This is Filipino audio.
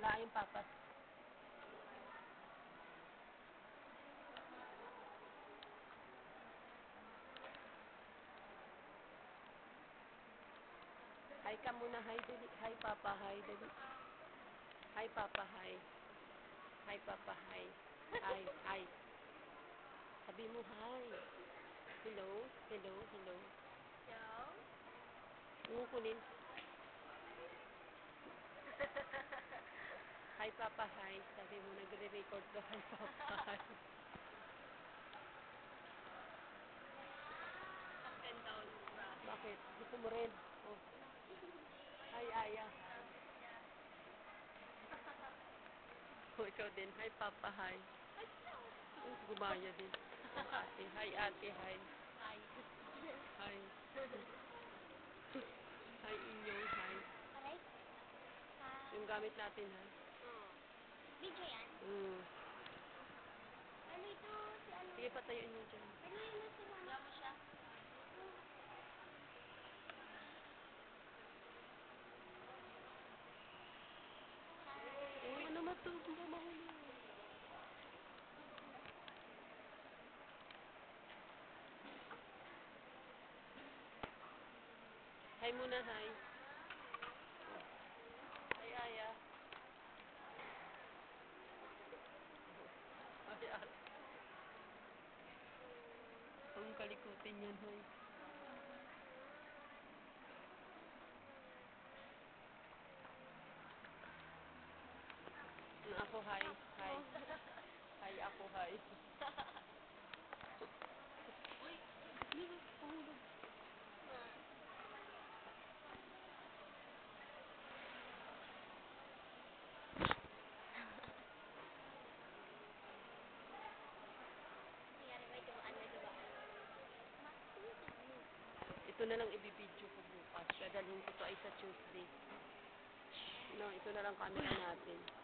Wala yung papas. Hi ka muna, hi dali. Hi papa, hi dali. Hi papa, hi. Hi papa, hi. Hi, hi. Sabi mo hi. Hello, hello, hello. Hello? Kunin. Hi papa, hi. Sabi mo, nagre-record ko. Hi papa, hi. Bakit? Gusto mo rin? Oh. Hi, Aya. Oh, ikaw din. Hi, Papa. Hi. Gumaya din. Oh, ate. Hi, ate. Hi. Hi. Hi. Hi, inyong. Hi. Yung gamit natin, ha? Video yan? Ano ito? Si ano? Sige, patayuin mo dyan. Ano yun si mama? Wala mo siya? Uy, ano ba ito? Kung ba mahuli? Hi muna, hi. Hi, Aya. Hi, ate. Ang kalikutin yan, hoy. Ako, hi. Hi. Hi, ako, hi. Uy, pahulog. Ito na lang ibibidyo ko bukas. Dadalhin ko to ay sa Tuesday. No, ito na lang camera natin.